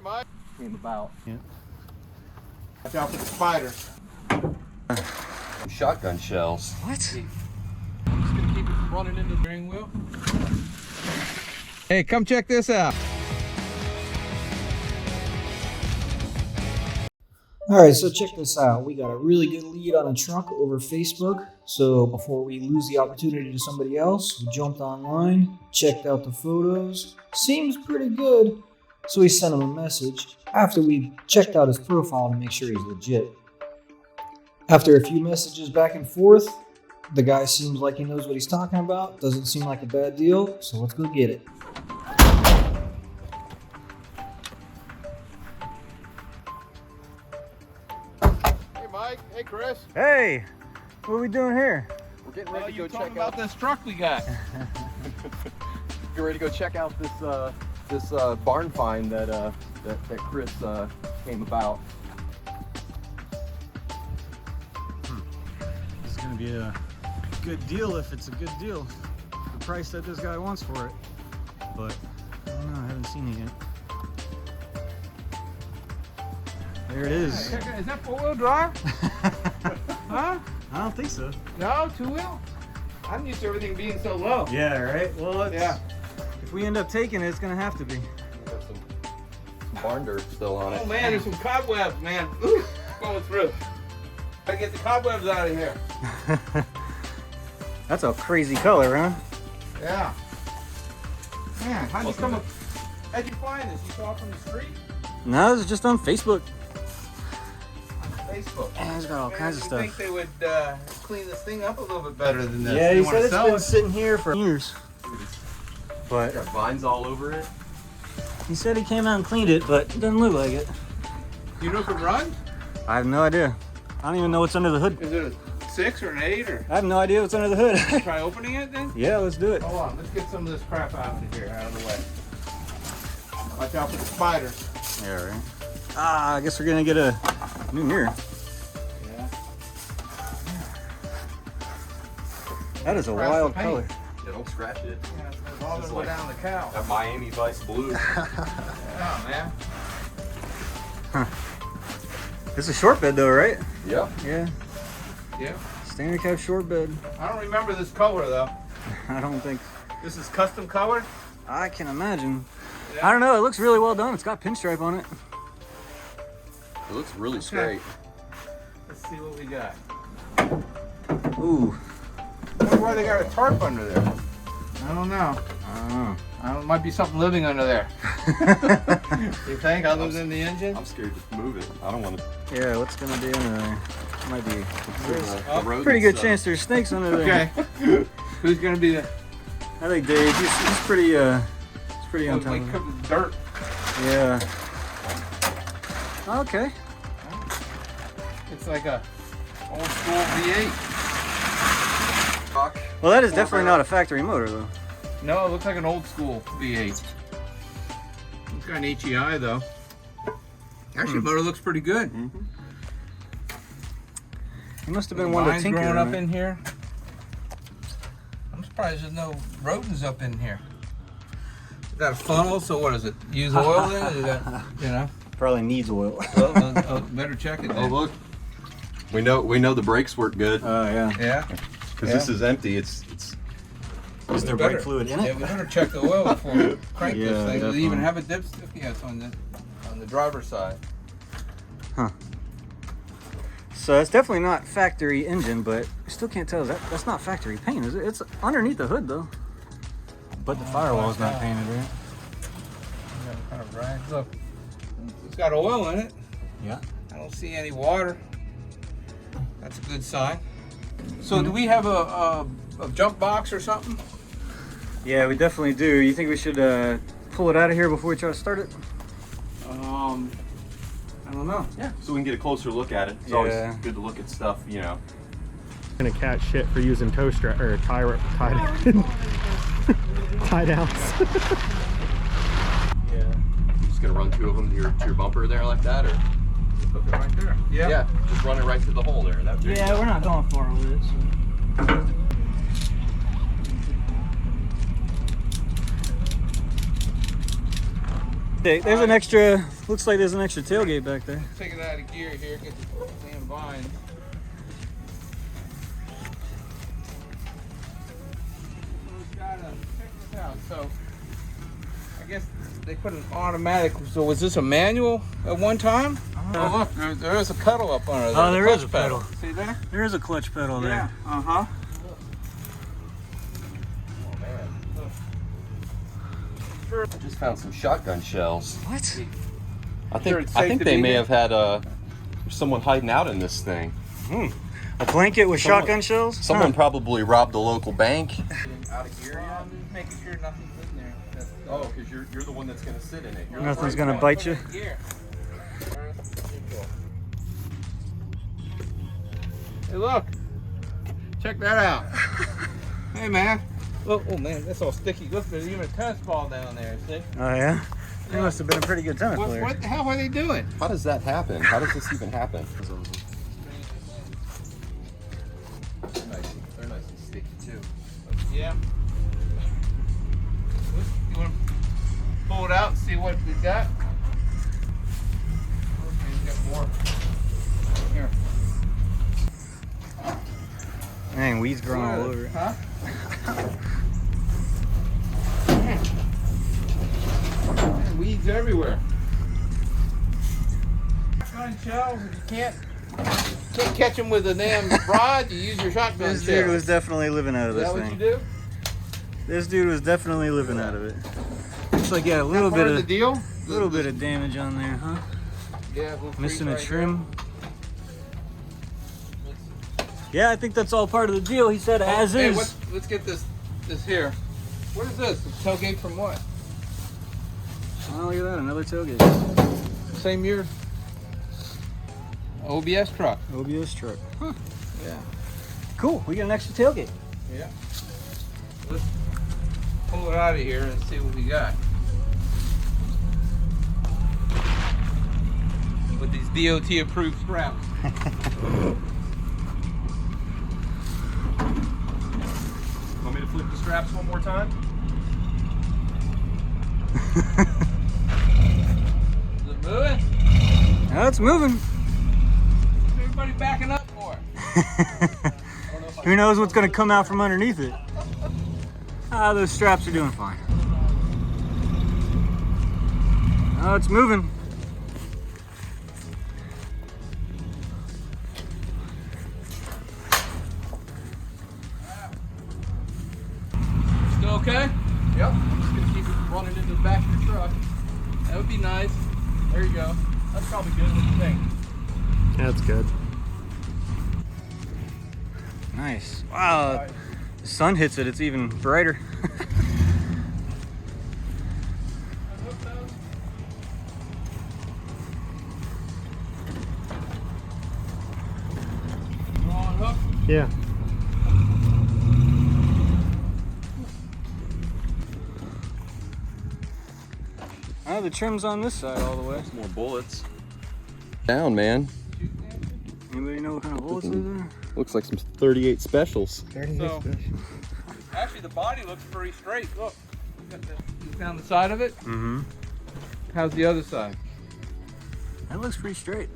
Mike. Came about. Yeah. Watch out for the spiders. Shotgun shells. What? I'm just gonna keep it from running into the steering wheel. Hey, come check this out. Alright, so check this out. We got a really good lead on a truck over Facebook. So before we lose the opportunity to somebody else, we jumped online, checked out the photos. Seems pretty good. So we sent him a message after we checked out his profile to make sure he's legit. After a few messages back and forth, the guy seems like he knows what he's talking about. Doesn't seem like a bad deal, so let's go get it. Hey Mike, hey Chris. Hey, what are we doing here? We're getting ready to go check about out this truck we got. Get ready to go check out this barn find that Chris came about. This is gonna be a good deal if it's a good deal. The price that this guy wants for it, but I don't know. I haven't seen it yet. There it is. Is that four-wheel drive? Huh? I don't think so. No, two-wheel? I'm used to everything being so low. Yeah, right. Well, Yeah. If we end up taking it, it's gonna have to be. Got some barn dirt still on it. Oh man, there's some cobwebs, man. Ooh, going through. Gotta get the cobwebs out of here. That's a crazy color, huh? Yeah. Man, how'd you come up? How'd you find this? You saw it from the street? No, it's just on Facebook. On Facebook. Yeah, it's got all kinds of You stuff. think they would clean this thing up a little bit better than this? Yeah, You he wanna said it's sell been it? sitting here for years. But Got vines all over it. he said he came out and cleaned it, but it doesn't look like it. You know if it runs? I have no idea. I don't even know what's under the hood. Is it a 6 or an 8 or? I have no idea what's under the hood. Try opening it then? Yeah, let's do it. Hold on, let's get some of this crap out of here, out of the way. Watch out for the spiders. Yeah, right. Ah, I guess we're gonna get a new mirror. Yeah. That is a Scratch wild the paint. color. Yeah, don't scratch it. Yeah, it's all Just gonna go down the cow. That Miami Vice blue. Yeah, man. It's a short bed though, right? Yep. Yeah. Yeah. Standard cab short bed. I don't remember this color though. I don't think. This is custom color? I can imagine. Yeah. I don't know. It looks really well done. It's got pinstripe on it. It looks really straight. Let's see what we got. Ooh. I wonder why they got a tarp under there. I don't know. I don't know. Might be something living under there. You think? Other than the engine? I'm scared to move it. I don't want to. Yeah, what's gonna be under there? Might be. Pretty Pretty good chance there's snakes under there. Okay. Who's gonna be the? I think Dave. He's pretty. He's pretty on top Like of it. covered with dirt. Yeah. Okay. It's like a old school V8. Well, that is definitely not a factory motor though. No, it looks like an old school V8. It's got an HEI though. Actually, the motor looks pretty good. He must have been one to Lines tinker. growing on up it. in here. I'm surprised there's no rodents up in here. Is that a funnel? So what is it? Use oil in it? Is that, you know? Probably needs oil. Well, better check it. Oh Then. look. We know the brakes work good Oh yeah. Yeah. because this is empty. It's Is there Better. brake fluid in Yeah, it? we better check the oil before we crank Yeah, this thing. Does it even definitely. have a dipstick? Yes, on the driver's side. So it's definitely not factory engine, but I still can't tell. That's not factory paint, is it? It's underneath the hood though. But the firewall's not painted, right? Yeah, kind of rags up. It's got oil in it. Yeah. I don't see any water. That's a good sign. So do we have a jump box or something? Yeah, we definitely do. You think we should pull it out of here before we try to start it? I don't know. yeah. So we can get a closer look at it. It's Yeah. always good to look at stuff, you know. Gonna catch shit for using toe strap or tie downs. Yeah. Just gonna run two of them to your bumper there like that, or Put it right there. Yeah. just run it right to the hole there. Yeah, we're not going far with it. So. There's an extra, looks like there's an extra tailgate back there. Take it out of gear here, get the damn vine. Check this out. So, I guess they put an automatic. So, was this a manual at one time? Oh, look, there is a pedal up under there. Oh, there is a pedal. See there? There is a clutch pedal there. Uh huh. I just found some shotgun shells. What? I Sure, think it's I safe think to they be may here? have had someone hiding out in this thing. A blanket with shotgun shells? Someone probably robbed a local bank. Out of gear, I'm just making sure nothing's in there. That's, Oh, because you're the one that's gonna sit in it. You're Nothing's gonna bite you. Gear. Hey, look. Check that out. Hey, man. Look, oh man, that's all sticky. Look, there's even a tennis ball down there. See? Oh yeah? He must have been a pretty good tennis player. What the hell are they doing? How does that happen? How does this even happen? They're nice and sticky too. Yeah. You want to pull it out and see what we got? Okay, we got more. Here. Dang, weeds growing all over it. Huh? Man, weeds everywhere. Shotgun shells, if you can't catch them with a damn rod, you use your shotgun This shell. dude was definitely living out of Is this that what you thing. do? This dude was definitely living out of it. Looks like yeah, a little Part bit of the of deal? little bit of damage on there, huh? Yeah, a little Missing a crease right trim. Yeah, I think that's all part of the deal. He said there. as Hey, is. let's get this here. What is this? A tailgate from what? Oh, look at that, another tailgate. Same year. OBS truck. OBS truck. Huh. Yeah. Cool. We got an extra tailgate. Yeah. Let's pull it out of here and see what we got. With these DOT approved straps. Want me to flip the straps one more time? Is it moving? Now it's moving. What's everybody backing up for? Who knows what's gonna come out from underneath it? Ah, those straps are doing fine. Oh, it's moving. Still okay? Yep. I'm just gonna keep it running into the back of the truck. That would be nice. There you go. That's probably good. What do you think? That's good. Nice. Wow. The sun hits it, it's even brighter. On hook. Yeah. Oh, the trim's on this side all the way. More bullets. Down, man. Anybody know what kind of bullets those are? Looks like some 38 specials. So, actually, the body looks pretty straight. Look, you found the side of it. Mm-hmm. How's the other side? That looks pretty straight.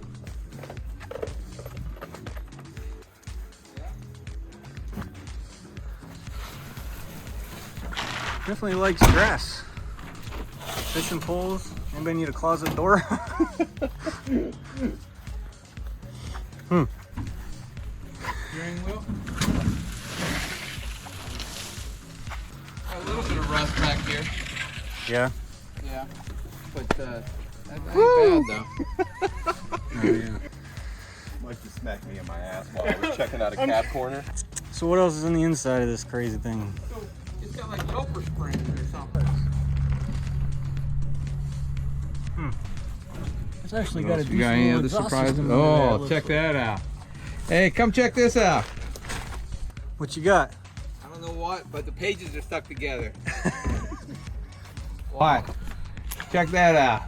Definitely likes grass. Fishing poles. Anybody need a closet door? Steering wheel. Got a little bit of rust back here. Yeah. Yeah, but that ain't bad though. Oh, yeah. Mike just smacked me in my ass while I was checking out a cat corner. So what else is on the inside of this crazy thing? So it's got like Doper springs or something. It's actually What else you got any other surprises? Oh, check that out. Hey, come check this out. What you got? I don't know what, but the pages are stuck together. Why? Check that out.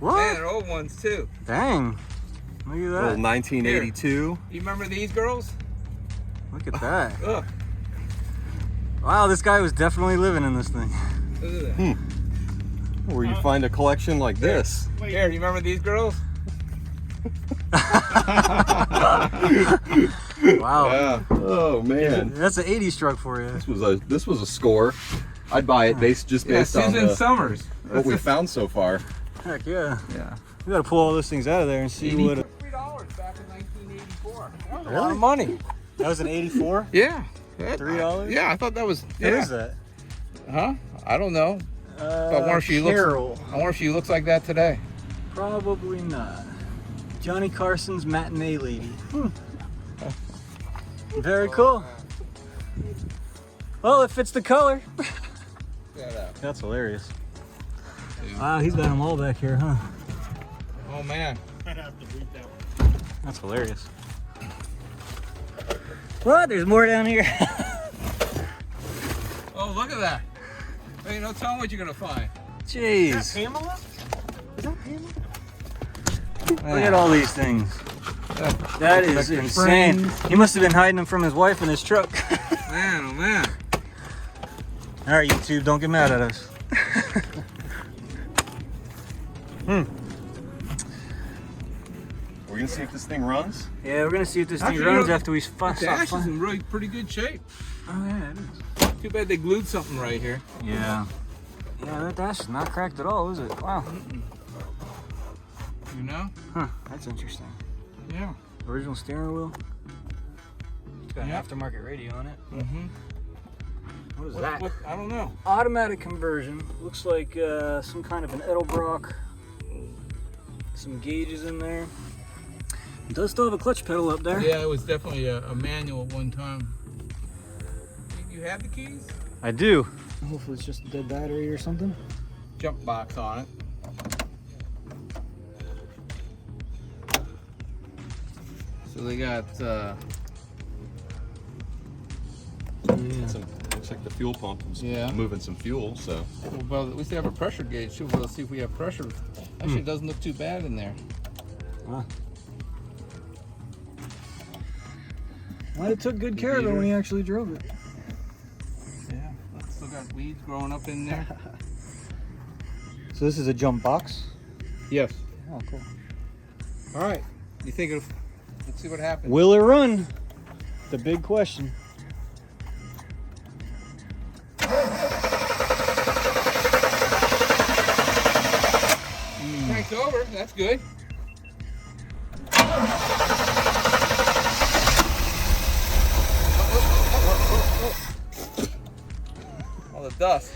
What? Man, they're old ones too. Dang. Look at that. Little 1982. You remember these girls? Look at that. Look. Wow, this guy was definitely living in this thing. Look at that. Where you find a collection like this. Here, you remember these girls? Wow. Yeah. Oh man. That's an 80s truck for you. This was a score. I'd buy it based on Susan Summers. what we found so far. Heck yeah. Yeah. We gotta pull all those things out of there and see what. $3 back in 1984. That was a lot of money. That was an 84? Yeah. $3? Yeah, I thought that was. What is that? Huh? I don't know. I wonder if she Carol. looks. I wonder if she looks like that today. Probably not. Johnny Carson's Matinee Lady. Very cool. Well, it fits the color. That's hilarious. Yeah. Wow, he's got them all back here, huh? Oh man. That's hilarious. What? There's more down here. Oh, look at that. Hey, no telling what you're gonna find. Jeez. Pamela? Is that Pamela? Look at all these things. That is insane. He must have been hiding them from his wife in his truck. Man, oh man. All right, YouTube, don't get mad at us. We're gonna see if this thing runs. Yeah, we're gonna see if this thing Actually, runs you know, after we The stop. dash is in really pretty good shape. Oh yeah, it is. Too bad they glued something right here. Yeah. Yeah, that dash is not cracked at all, is it? Wow. You know? Huh, that's interesting. Yeah. Original steering wheel. It's got Yeah. an aftermarket radio on it. Mm-hmm. What is that? What, I don't know. Automatic conversion. Looks like some kind of an Edelbrock. Some gauges in there. It does still have a clutch pedal up there. Yeah, it was definitely a manual at one time. You have the keys? I do. Hopefully it's just a dead battery or something. Jump box on it. So they got Looks like the fuel pump is Yeah. moving some fuel, so. well, at least they have a pressure gauge too. Let's see if we have pressure. Actually, it doesn't look too bad in there. Huh. Well, it took good care of it when he actually drove it. Yeah, still got weeds growing up in there. So this is a jump box? Yes. Oh, cool. All right. You think of? Let's see what happens. Will it run? The big question. Crank's over. That's good. All the dust.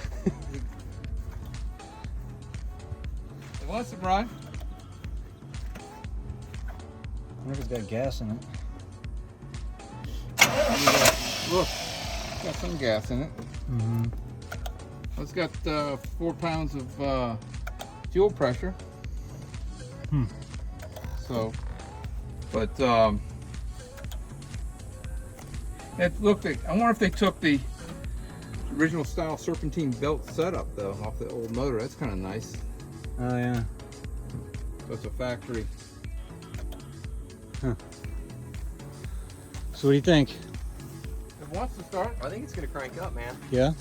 It wants to run. I wonder if it's got gas in it. Look, it's got some gas in it. Mm-hmm. It's got 4 pounds of fuel pressure. So, but it looked like, I wonder if they took the original style serpentine belt setup though off the old motor. That's kind of nice. Oh yeah. So it's a factory. Huh. So what do you think? It wants to start. I think it's gonna crank up, man. Yeah?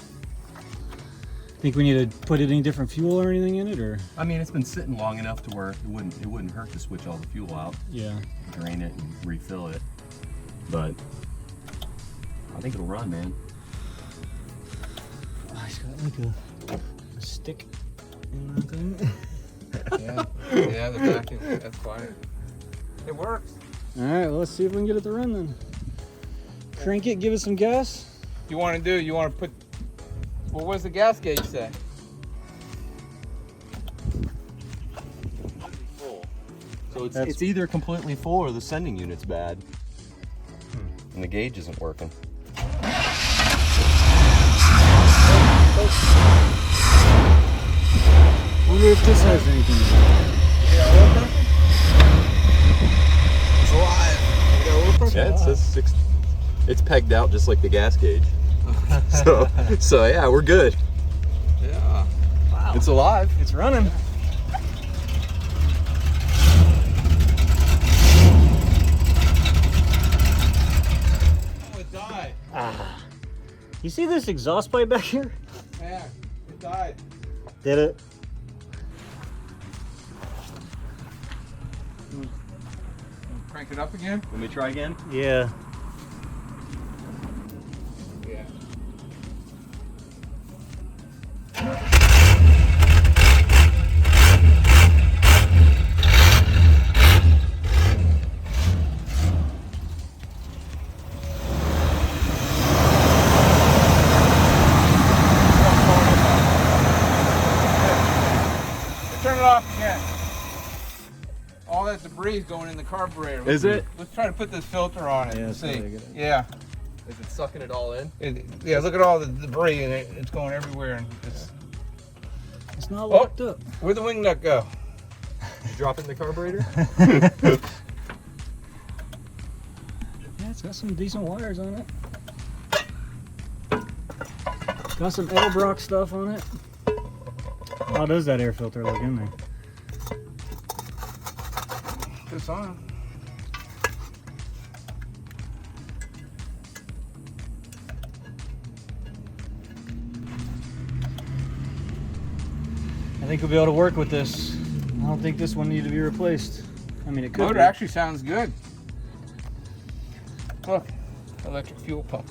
Think we need to put it any different fuel or anything in it, or? I mean, it's been sitting long enough to where it wouldn't hurt to switch all the fuel out, Yeah. drain it, and refill it. But I think it'll run, man. Oh, it's got like a stick in the thing. Yeah, the vacuum. That's fine. It works. All right, well, let's see if we can get it to run then. Crank it, give it some gas. You want to do? You want to put? Well, what does the gas gauge say? So it's either completely full or the sending unit's bad. And the gauge isn't working. Wonder if this has anything to do with it. Yeah, it says 6. It's pegged out just like the gas gauge. So yeah, we're good. Yeah. Wow. It's alive. It's running. Oh, it died. You see this exhaust pipe back here? Yeah, it died. Slide. Did it? Crank it up again. Let me try again. Yeah. Yeah. Turn it off again. All that debris is going in the carburetor. Is it? Let's try to put this filter on it. Yeah, and that's see. probably a good idea. Yeah. Is it sucking it all in? Yeah, look at all the debris and it's going everywhere. And It's not locked up. Where'd the wing nut go? Did you drop it in the carburetor? Yeah, it's got some decent wires on it. Got some Edelbrock stuff on it. How does that air filter look in there? It's on. I think we'll be able to work with this. I don't think this one needs to be replaced. I mean, it could Motor be. actually sounds good. Look, electric fuel pump.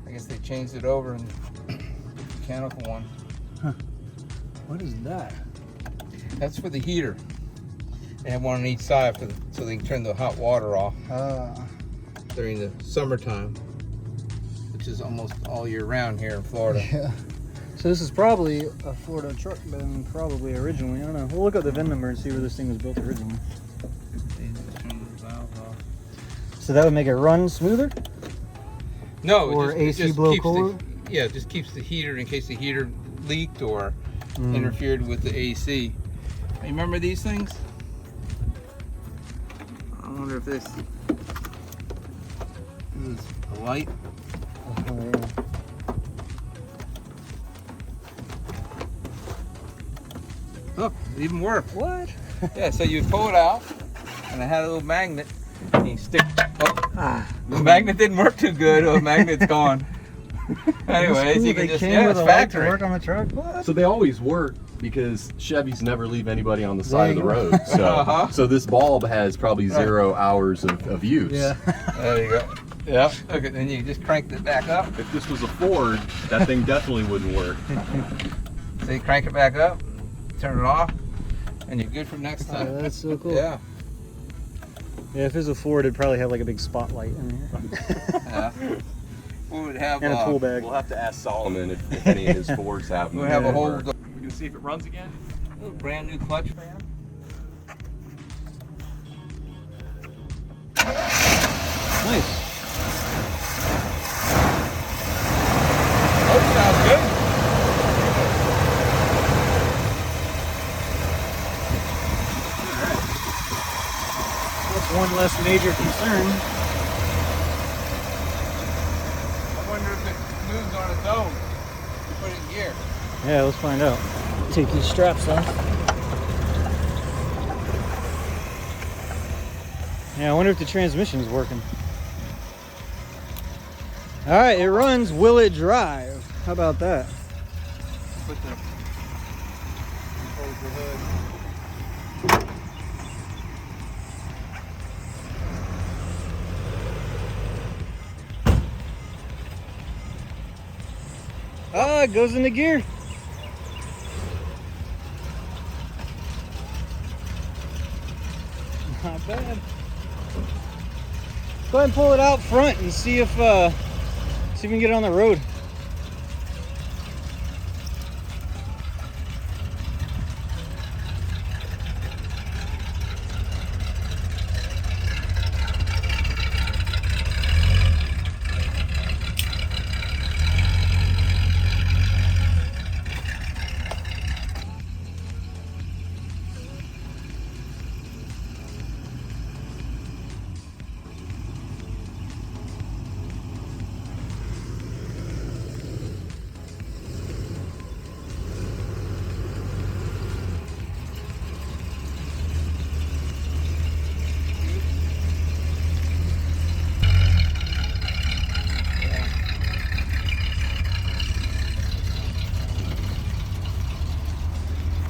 I guess they changed it over and the mechanical one. What is that? That's for the heater. They have one on each side so they can turn the hot water off during the summertime, which is almost all year round here in Florida. Yeah. So this is probably a Florida truck, then probably originally. I don't know. We'll look up the VIN number and see where this thing was built originally. They just turned the valve off. So that would make it run smoother? No, Or it AC just blow keeps cooler? Yeah, it just keeps the heater in case the heater leaked or interfered with the AC. Remember these things? I wonder if this is a light. Oh, yeah. Look, it even worked. What? Yeah, so you pull it out, and I had a little magnet, and you stick. Oh, the magnet didn't work too good. Oh, the magnet's gone. Anyways, you can just with it's a light to factory. work on the truck. What? So they always work because Chevys never leave anybody on the side of the road. So, so this bulb has probably 0 hours of use. Yeah. There you go. Yeah. Okay, then you just crank it back up. If this was a Ford, that thing definitely wouldn't work. So you crank it back up, turn it off, and you're good for next time. Yeah, that's so cool. Yeah. Yeah, if it was a Ford, it'd probably have like a big spotlight in here. Yeah. We would have And a tool bag. We'll have to ask Solomon if any of his Fords have them. We'll have a whole We can see if it runs again. brand new clutch fan. Nice. Oh, sounds good. That's one less major concern. I wonder if it moves on its own. You put it in gear. Yeah, let's find out. Take these straps off. Yeah, I wonder if the transmission is working. All right, it runs. Will it drive? How about that? Put the close the hood. Ah, it goes into gear. Not bad. Go ahead and pull it out front and see if we can get it on the road.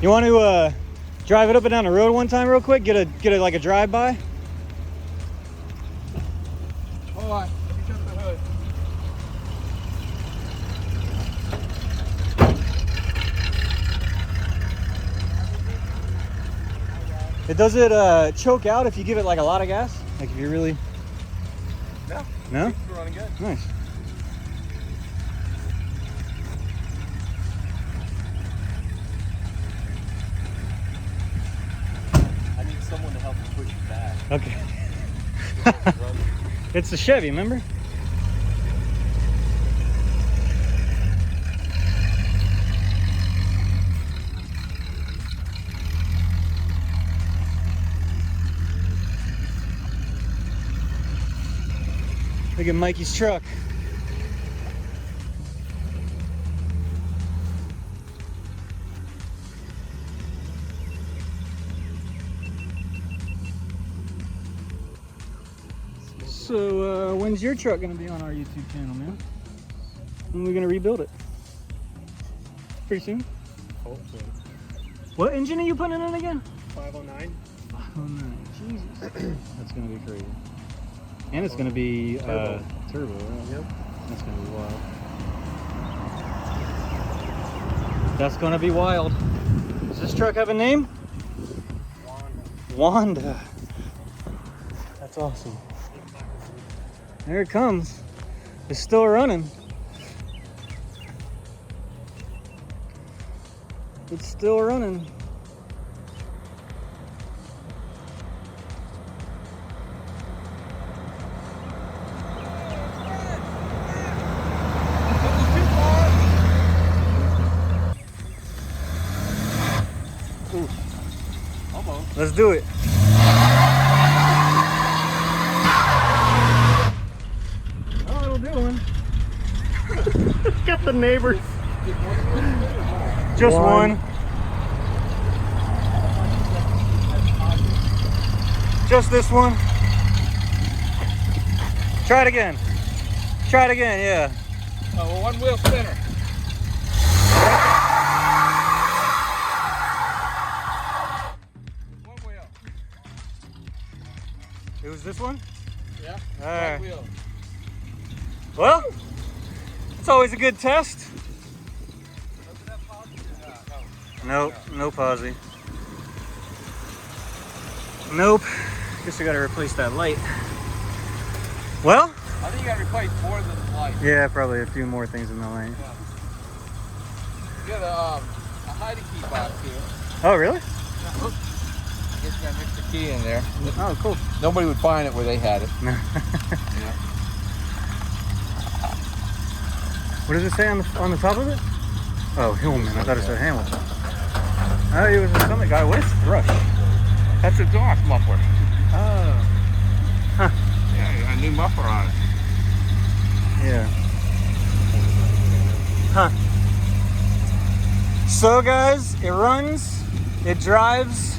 You want to drive it up and down the road one time real quick? Get a like a drive by. Hold on, let me shut the hood. Does it choke out if you give it like a lot of gas? Like if you really... No. No? It's running good. Nice. I need someone to help me push it back. Okay. It's a Chevy, remember? Look at Mikey's truck. So, when's your truck gonna be on our YouTube channel, man? When are we gonna rebuild it? Pretty soon? Hopefully. What engine are you putting in again? 509. 509. Jesus. That's gonna be crazy. And it's gonna be turbo, right? Yep. That's gonna be wild. That's gonna be wild. Does this truck have a name? Wanda. That's awesome. There it comes. It's still running. It's still running. Ooh. Almost. Let's do it. Oh, it'll do one. Got the neighbors. Just one. Just this one. Try it again. Try it again, yeah. Oh, well, one wheel spinner. One wheel. It was this one? Yeah. All right. One wheel. Well, it's always a good test. Nope, no posi. Nope. Guess I gotta replace that light. Well? I think you gotta replace more than the light. Yeah, probably a few more things in the light. Yeah. You got a hiding key box here. Oh, really? I guess you got an extra key in there. Oh, cool. Nobody would find it where they had it. No. Yeah. What does it say on the top of it? Oh, Hillman. I thought it said Hamilton. Oh, it was something. God, what is thrush? That's a exhaust muffler. Oh. Huh. Yeah, a new muffler on it. Yeah. Huh. So guys, it runs, it drives.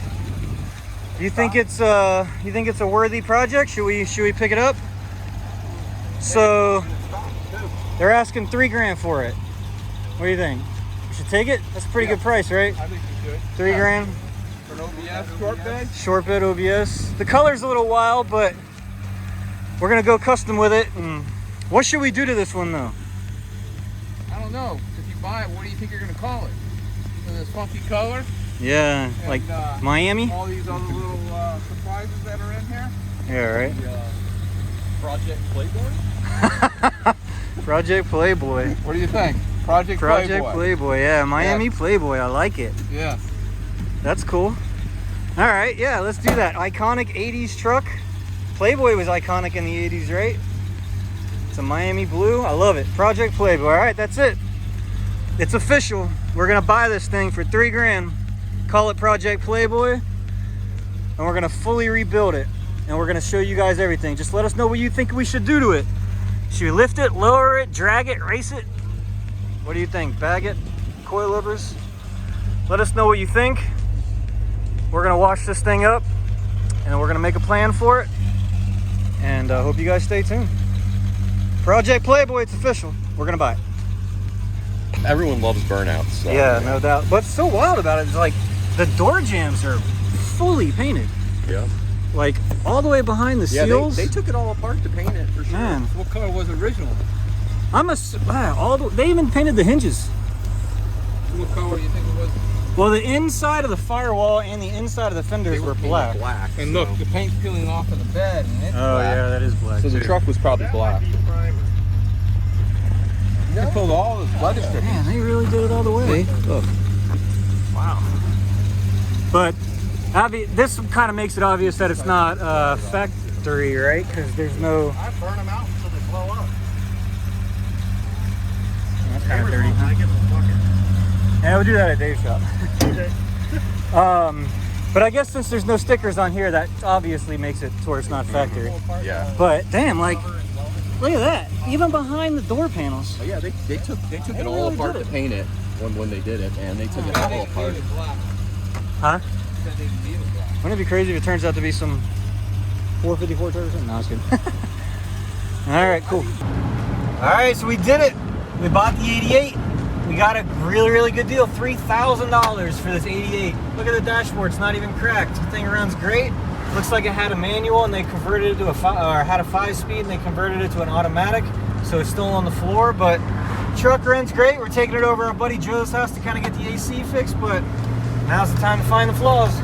You think it's a worthy project? Should we pick it up? So they're asking $3 grand for it. What do you think? We should take it? That's a pretty good price, right? I think you should. $3 grand. For an OBS short bed? Short bed OBS. The color's a little wild, but we're gonna go custom with it. And what should we do to this one though? I don't know. If you buy it, what do you think you're gonna call it? With this funky color? Yeah, And, like Miami? All these other little surprises that are in here? Yeah, right. Project Playboy? Project Playboy. What do you think? Project Playboy, yeah. Miami Playboy, I like it. Yeah. That's cool. All right, yeah, let's do that. Iconic 80s truck. Playboy was iconic in the 80s, right? It's a Miami blue. I love it. Project Playboy. All right, that's it. It's official. We're gonna buy this thing for $3 grand. Call it Project Playboy. And we're gonna fully rebuild it. And we're gonna show you guys everything. Just let us know what you think we should do to it. Should we lift it, lower it, drag it, race it? What do you think? Bag it? Coilovers? Let us know what you think. We're gonna wash this thing up and we're gonna make a plan for it. And I hope you guys stay tuned. Project Playboy, it's official. We're gonna buy it. Everyone loves burnouts. So. Yeah, no doubt. What's so wild about it is like the door jambs are fully painted. Yeah. Like all the way behind the seals. They took it all apart to paint it for sure. Man, What color was the original? they even painted the hinges. What color do you think it was? Well, the inside of the firewall and the inside of the fenders were black. Black. And look, the paint's peeling off of the bed, and it's Oh black. yeah, that is black. So the too. truck was probably black. They pulled all this weather stripping. Man, they really did it all the way. Look. Wow. But this kind of makes it obvious that it's not factory, right? Because there's no. I burn them out until they blow up. That's kind of dirty. Huh? I get the bucket. Yeah, we'll do that at Dave's shop. But I guess since there's no stickers on here, that obviously makes it to where it's not factory. Yeah. But damn, like, look at that. Even behind the door panels. Oh, yeah, they took it all really apart did to it. paint it when they did it, man. They took it all apart. Huh? Wouldn't it be crazy if it turns out to be some 454 turbo? No, I was kidding. All right, cool. All right, so we did it. We bought the 88. We got a really, really good deal. $3,000 for this 88. Look at the dashboard. It's not even cracked. The thing runs great. Looks like it had a manual and they converted it to had a 5-speed and they converted it to an automatic. So it's still on the floor, but truck runs great. We're taking it over our buddy Joe's house to kind of get the AC fixed, but now's the time to find the flaws.